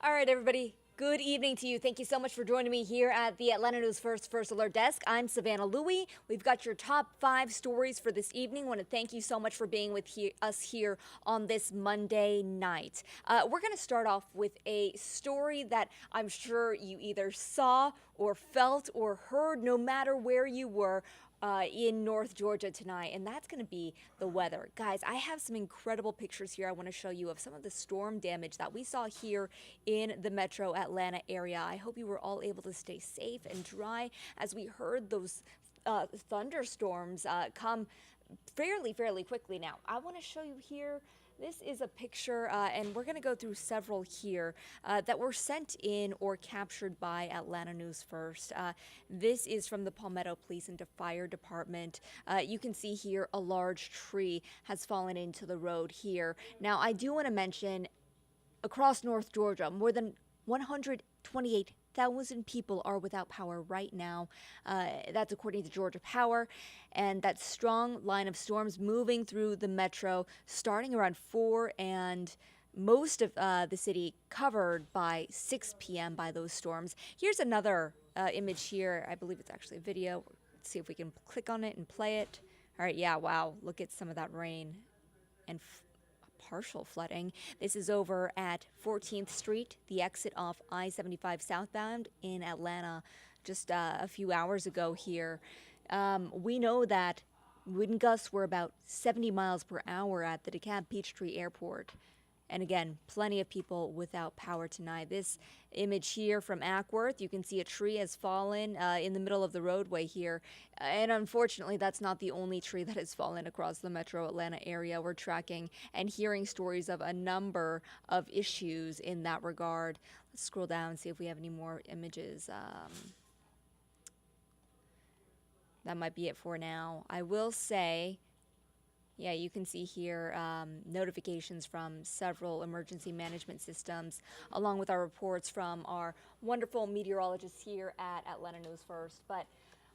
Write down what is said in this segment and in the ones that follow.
All right, everybody. Good evening to you. Thank you so much for joining me here at the Atlanta News First Alert Desk. I'm Savannah Louie. We've got your top 5 stories for this evening. I want to thank you so much for being with us here on this Monday night. We're going to start off with a story that I'm sure you either saw or felt or heard, no matter where you were. In North Georgia tonight, and that's going to be the weather. Guys, I have some incredible pictures here I want to show you of some of the storm damage that we saw here in the metro Atlanta area. I hope you were all able to stay safe and dry as we heard those thunderstorms come fairly quickly. Now, I want to show you here. This is a picture, and we're going to go through several here that were sent in or captured by Atlanta News First. This is from the Palmetto Police and Fire Department. You can see here a large tree has fallen into the road here. Now, I do want to mention across North Georgia, more than 128,000 people are without power right now. That's according to Georgia Power. And that strong line of storms moving through the metro starting around 4 and most of the city covered by 6 p.m. by those storms. Here's another image here. I believe it's actually a video. Let's see if we can click on it and play it. All right, yeah, wow. Look at some of that rain and partial flooding. This is over at 14th Street, the exit off I-75 southbound in Atlanta just a few hours ago here. We know that wind gusts were about 70 miles per hour at the DeKalb Peachtree Airport. And again, plenty of people without power tonight. This image here from Ackworth, you can see a tree has fallen in the middle of the roadway here. And unfortunately, that's not the only tree that has fallen across the metro Atlanta area. We're tracking and hearing stories of a number of issues in that regard. Let's scroll down and see if we have any more images. That might be it for now. I will say, yeah, you can see here notifications from several emergency management systems, along with our reports from our wonderful meteorologists here at Atlanta News First. But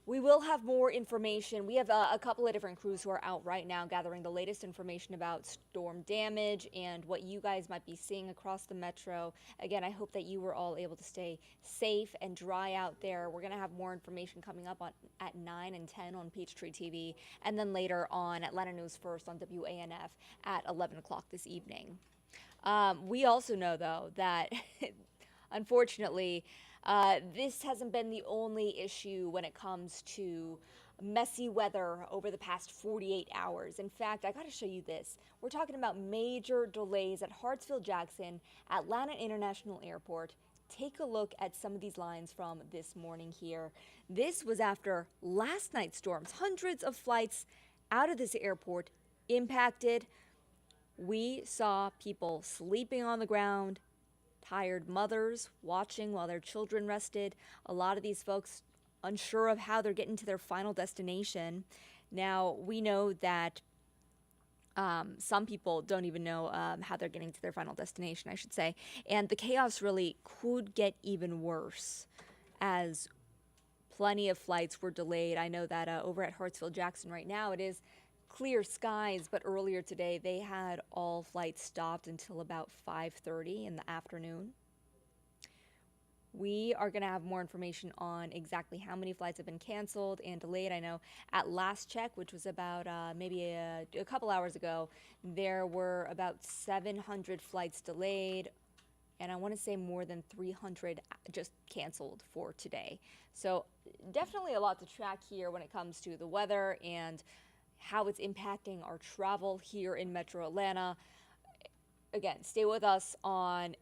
we will have more information. We have a couple of different crews who are out right now gathering the latest information about storm damage and what you guys might be seeing across the metro. Again, I hope that you were all able to stay safe and dry out there. We're going to have more information coming up at 9 and 10 on Peachtree TV, and then later on Atlanta News First on WANF at 11 o'clock this evening. We also know, though, that unfortunately, this hasn't been the only issue when it comes to messy weather over the past 48 hours. In fact, I got to show you this. We're talking about major delays at Hartsfield-Jackson, Atlanta International Airport. Take a look at some of these lines from this morning here. This was after last night's storms. Hundreds of flights out of this airport impacted. We saw people sleeping on the ground, tired mothers watching while their children rested. A lot of these folks unsure of how they're getting to their final destination. Now, we know that some people don't even know how they're getting to their final destination, I should say. And the chaos really could get even worse as plenty of flights were delayed. I know that over at Hartsfield-Jackson right now, it is clear skies, but earlier today they had all flights stopped until about 5:30 in the afternoon. We are going to have more information on exactly how many flights have been canceled and delayed. I know at last check, which was about maybe a couple hours ago, there were about 700 flights delayed, and I want to say more than 300 just canceled for today. So definitely a lot to track here when it comes to the weather and how it's impacting our travel here in Metro Atlanta. Again, stay with us on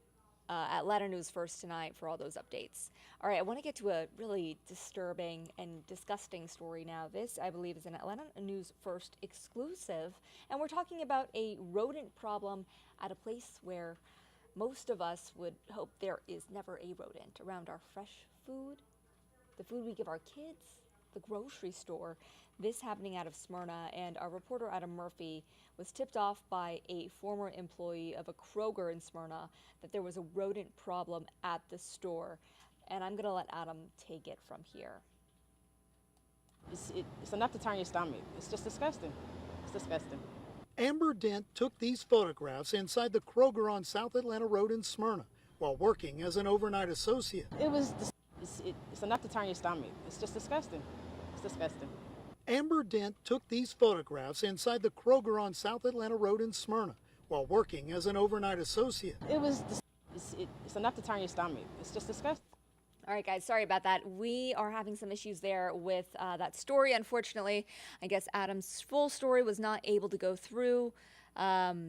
Atlanta News First tonight for all those updates. All right, I want to get to a really disturbing and disgusting story now. This, I believe, is an Atlanta News First exclusive, and we're talking about a rodent problem at a place where most of us would hope there is never a rodent around our fresh food, the food we give our kids, the grocery store. This happening out of Smyrna, and our reporter Adam Murphy was tipped off by a former employee of a Kroger in Smyrna that there was a rodent problem at the store. And I'm going to let Adam take it from here. It's enough to turn your stomach. It's just disgusting. It's disgusting. Amber Dent took these photographs inside the Kroger on South Atlanta Road in Smyrna, while working as an overnight associate. It's enough to turn your stomach. It's just disgusting. It's disgusting. Amber Dent took these photographs inside the Kroger on South Atlanta Road in Smyrna while working as an overnight associate. It's enough to turn your stomach. It's just disgusting. All right, guys, sorry about that. We are having some issues there with that story, unfortunately. I guess Adam's full story was not able to go through. My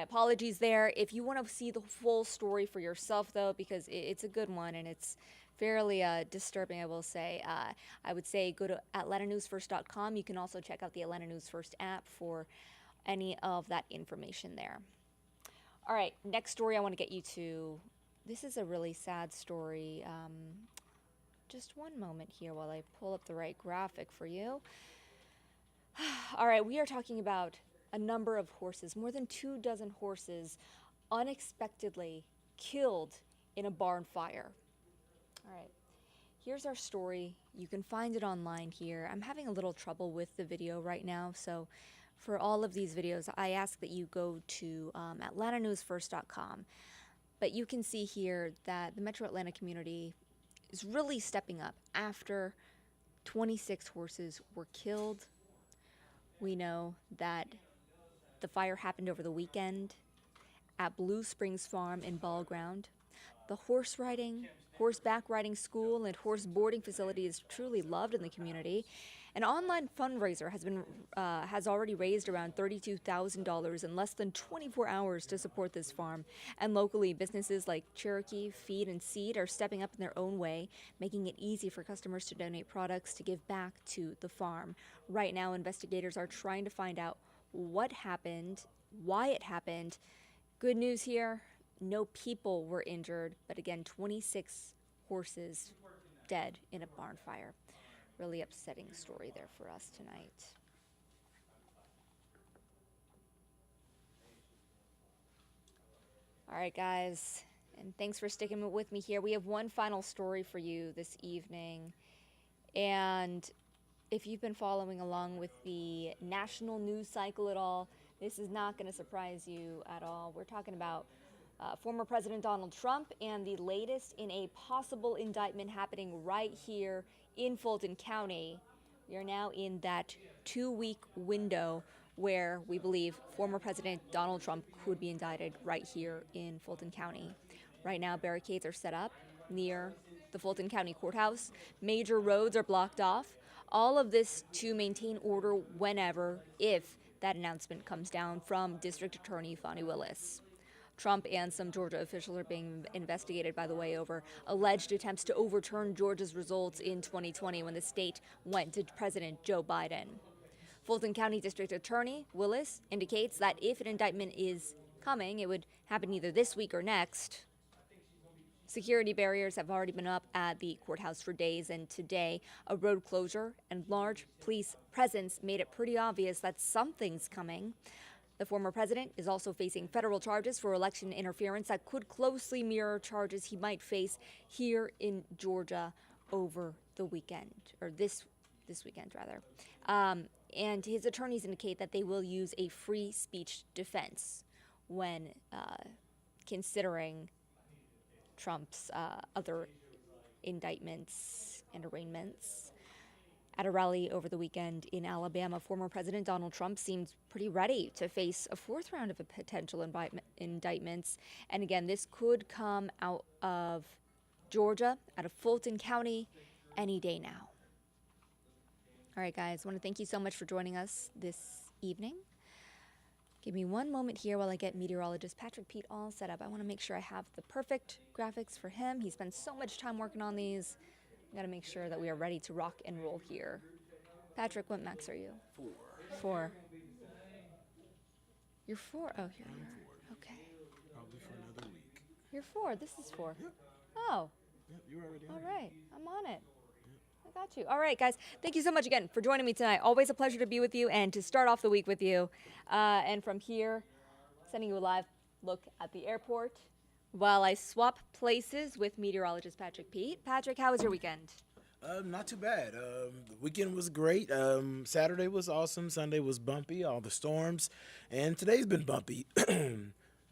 apologies there. If you want to see the full story for yourself, though, because it's a good one and it's fairly disturbing, I will say, I would say go to atlantanewsfirst.com. You can also check out the Atlanta News First app for any of that information there. All right, next story I want to get you to. This is a really sad story. Just one moment here while I pull up the right graphic for you. All right, we are talking about a number of horses, more than 24 horses, unexpectedly killed in a barn fire. All right, here's our story. You can find it online here. I'm having a little trouble with the video right now, so for all of these videos, I ask that you go to atlantanewsfirst.com. But you can see here that the Metro Atlanta community is really stepping up after 26 horses were killed. We know that the fire happened over the weekend at Blue Springs Farm in Ball Ground. The horseback riding school and horse boarding facility is truly loved in the community. An online fundraiser has already raised around $32,000 in less than 24 hours to support this farm. And locally, businesses like Cherokee Feed and Seed are stepping up in their own way, making it easy for customers to donate products to give back to the farm. Right now, investigators are trying to find out what happened, why it happened. Good news here, no people were injured, but again, 26 horses dead in a barn fire. Really upsetting story there for us tonight. All right, guys, and thanks for sticking with me here. We have one final story for you this evening. And if you've been following along with the national news cycle at all, this is not going to surprise you at all. We're talking about former President Donald Trump and the latest in a possible indictment happening right here in Fulton County. We are now in that 2-week window where we believe former President Donald Trump could be indicted right here in Fulton County. Right now, barricades are set up near the Fulton County Courthouse. Major roads are blocked off. All of this to maintain order whenever, if that announcement comes down from District Attorney Fani Willis. Trump and some Georgia officials are being investigated, by the way, over alleged attempts to overturn Georgia's results in 2020 when the state went to President Joe Biden. Fulton County District Attorney Willis indicates that if an indictment is coming, it would happen either this week or next. Security barriers have already been up at the courthouse for days, and today a road closure and large police presence made it pretty obvious that something's coming. The former president is also facing federal charges for election interference that could closely mirror charges he might face here in Georgia over the weekend, or this weekend rather. And his attorneys indicate that they will use a free speech defense when considering Trump's other indictments and arraignments. At a rally over the weekend in Alabama, former President Donald Trump seemed pretty ready to face a fourth round of potential indictments. And again, this could come out of Georgia, out of Fulton County, any day now. All right, guys, I want to thank you so much for joining us this evening. Give me one moment here while I get meteorologist Patrick Pete all set up. I want to make sure I have the perfect graphics for him. He spends so much time working on these. I got to make sure that we are ready to rock and roll here. Patrick, what max are you? 4. You're 4? Oh, here you are. Okay. Probably for another week. You're 4. This is 4. Yep. Oh. Yep, you're already on. All right. I'm on it. I got you. All right, guys. Thank you so much again for joining me tonight. Always a pleasure to be with you and to start off the week with you. And from here, sending you a live look at the airport while I swap places with meteorologist Patrick Pete. Patrick, how was your weekend? Not too bad. The weekend was great. Saturday was awesome. Sunday was bumpy, all the storms. And today's been bumpy.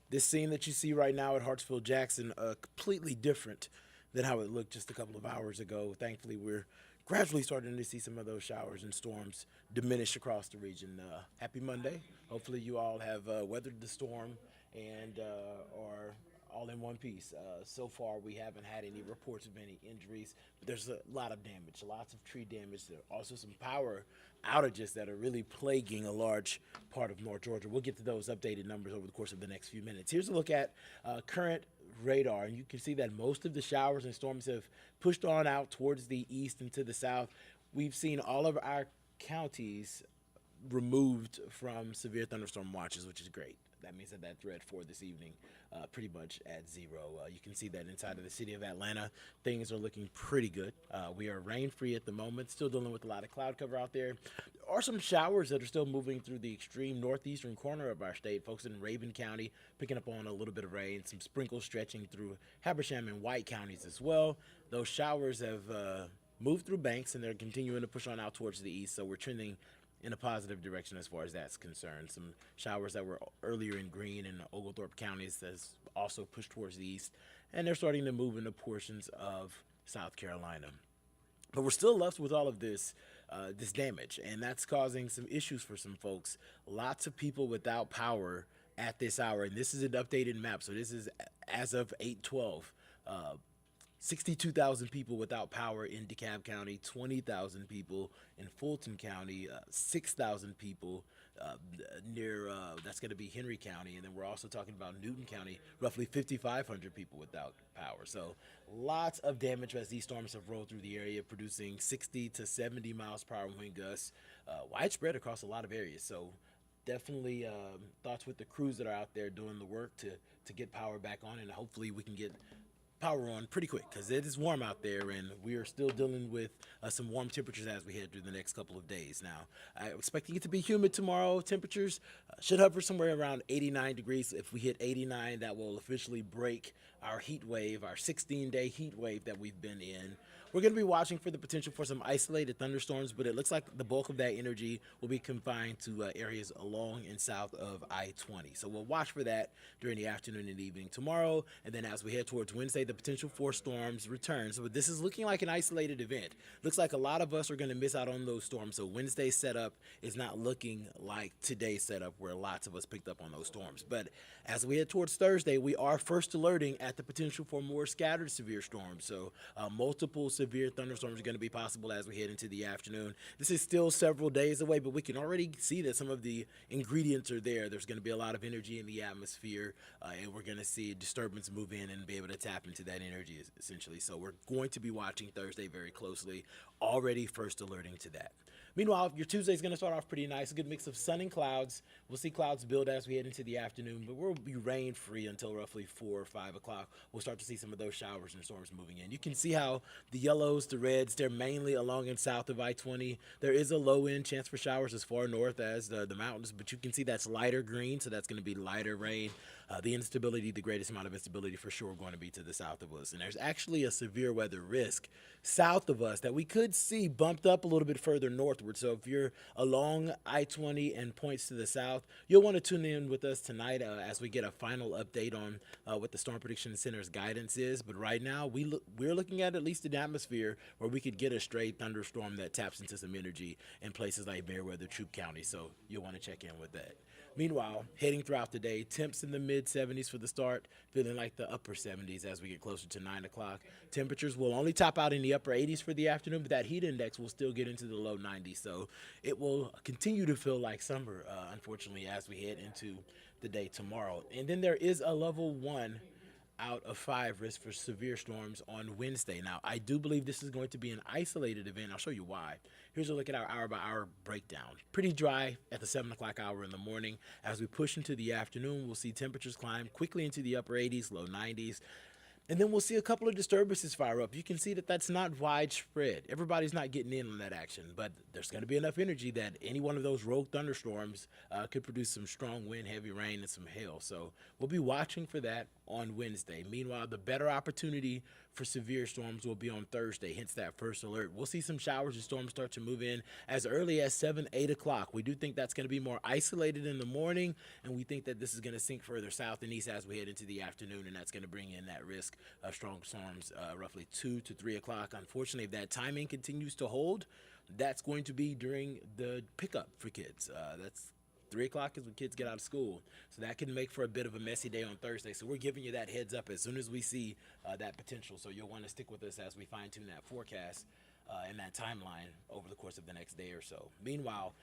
This scene that you see right now at Hartsfield-Jackson, completely different than how it looked just a couple of hours ago. Thankfully, we're gradually starting to see some of those showers and storms diminish across the region. Happy Monday. Hopefully you all have weathered the storm and are all in one piece. So far, we haven't had any reports of any injuries, but there's a lot of damage, lots of tree damage. There are also some power outages that are really plaguing a large part of North Georgia. We'll get to those updated numbers over the course of the next few minutes. Here's a look at current radar, and you can see that most of the showers and storms have pushed on out towards the east and to the south. We've seen all of our counties removed from severe thunderstorm watches, which is great. That means that threat for this evening pretty much at zero. You can see that inside of the city of Atlanta, things are looking pretty good. We are rain-free at the moment, still dealing with a lot of cloud cover out there. There are some showers that are still moving through the extreme northeastern corner of our state. Folks in Raven County picking up on a little bit of rain, some sprinkles stretching through Habersham and White counties as well. Those showers have moved through Banks, and they're continuing to push on out towards the east, so we're trending in a positive direction as far as that's concerned. Some showers that were earlier in Greene and Oglethorpe counties has also pushed towards the east, and they're starting to move into portions of South Carolina. But we're still left with all of this damage, and that's causing some issues for some folks. Lots of people without power at this hour, and this is an updated map, so this is as of 8/12. 62,000 people without power in DeKalb County, 20,000 people in Fulton County, 6,000 people near, that's going to be Henry County. And then we're also talking about Newton County, roughly 5,500 people without power. So lots of damage as these storms have rolled through the area, producing 60 to 70 miles per hour wind gusts, widespread across a lot of areas. So definitely thoughts with the crews that are out there doing the work to get power back on, and hopefully we can get power on pretty quick because it is warm out there, and we are still dealing with some warm temperatures as we head through the next couple of days. Now, I'm expecting it to be humid tomorrow. Temperatures should hover somewhere around 89 degrees. If we hit 89, that will officially break our heat wave, our 16-day heat wave that we've been in. We're going to be watching for the potential for some isolated thunderstorms, but it looks like the bulk of that energy will be confined to areas along and south of I-20. So we'll watch for that during the afternoon and evening tomorrow. And then as we head towards Wednesday, the potential for storms returns. So this is looking like an isolated event. Looks like a lot of us are going to miss out on those storms. So Wednesday's setup is not looking like today's setup where lots of us picked up on those storms. But as we head towards Thursday, we are first alerting at the potential for more scattered severe storms. So multiple severe thunderstorms are going to be possible as we head into the afternoon. This is still several days away, but we can already see that some of the ingredients are there. There's going to be a lot of energy in the atmosphere, and we're going to see disturbance move in and be able to tap into that energy, essentially. So we're going to be watching Thursday very closely, already first alerting to that. Meanwhile, your Tuesday is going to start off pretty nice. A good mix of sun and clouds. We'll see clouds build as we head into the afternoon, but we'll be rain-free until roughly 4 or 5 o'clock. We'll start to see some of those showers and storms moving in. You can see how the yellows, the reds, they're mainly along and south of I-20. There is a low-end chance for showers as far north as the mountains, but you can see that's lighter green, so that's going to be lighter rain. The instability, the greatest amount of instability for sure going to be to the south of us. And there's actually a severe weather risk south of us that we could see bumped up a little bit further northward. So if you're along I-20 and points to the south, you'll want to tune in with us tonight as we get a final update on what the Storm Prediction Center's guidance is. But right now, we're looking at least an atmosphere where we could get a straight thunderstorm that taps into some energy in places like Meriwether, Troup County. So you'll want to check in with that. Meanwhile, heading throughout the day, temps in the mid-70s for the start, feeling like the upper 70s as we get closer to 9 o'clock. Temperatures will only top out in the upper 80s for the afternoon, but that heat index will still get into the low 90s. So it will continue to feel like summer, unfortunately, as we head into the day tomorrow. And then there is a level 1 out of 5 risk for severe storms on Wednesday. Now, I do believe this is going to be an isolated event. I'll show you why. Here's a look at our hour-by-hour breakdown. Pretty dry at the 7 o'clock hour in the morning. As we push into the afternoon, we'll see temperatures climb quickly into the upper 80s, low 90s. And then we'll see a couple of disturbances fire up. You can see that that's not widespread. Everybody's not getting in on that action, but there's going to be enough energy that any one of those rogue thunderstorms could produce some strong wind, heavy rain, and some hail. So we'll be watching for that on Wednesday. Meanwhile, the better opportunity for severe storms will be on Thursday, hence that first alert. We'll see some showers and storms start to move in as early as 7, 8 o'clock. We do think that's going to be more isolated in the morning, and we think that this is going to sink further south and east as we head into the afternoon, and that's going to bring in that risk of strong storms roughly 2 to 3 o'clock. Unfortunately, if that timing continues to hold, that's going to be during the pickup for kids. That's 3 o'clock is when kids get out of school. So that can make for a bit of a messy day on Thursday. So we're giving you that heads up as soon as we see that potential. So you'll want to stick with us as we fine tune that forecast and that timeline over the course of the next day or so. Meanwhile,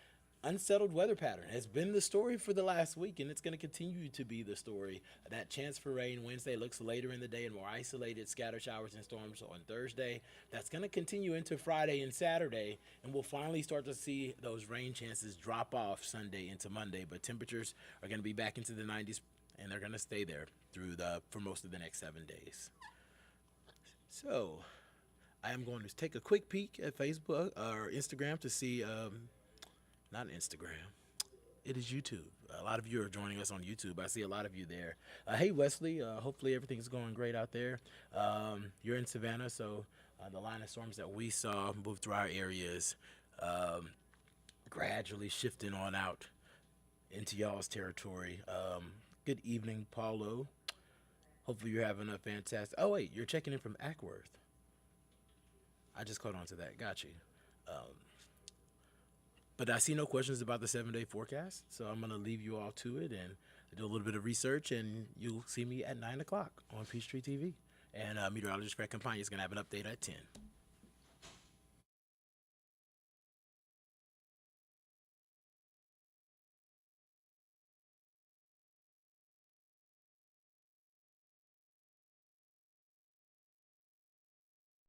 unsettled weather pattern has been the story for the last week, and it's going to continue to be the story. That chance for rain Wednesday looks later in the day and more isolated scattered showers and storms on Thursday. That's going to continue into Friday and Saturday, and we'll finally start to see those rain chances drop off Sunday into Monday. But temperatures are going to be back into the 90s, and they're going to stay there for most of the next 7 days. So I am going to take a quick peek at Facebook or Instagram to see not Instagram. It is YouTube. A lot of you are joining us on YouTube. I see a lot of you there. Hey, Wesley. Hopefully everything's going great out there. You're in Savannah, so the line of storms that we saw move through our areas gradually shifting on out into y'all's territory. Good evening, Paulo. Hopefully you're having a fantastic... Oh, wait, you're checking in from Ackworth. I just caught on to that. Got you. But I see no questions about the 7-day forecast, so I'm going to leave you all to it and do a little bit of research, and you'll see me at 9 o'clock on Peachtree TV. And meteorologist Fred Campagna is going to have an update at 10.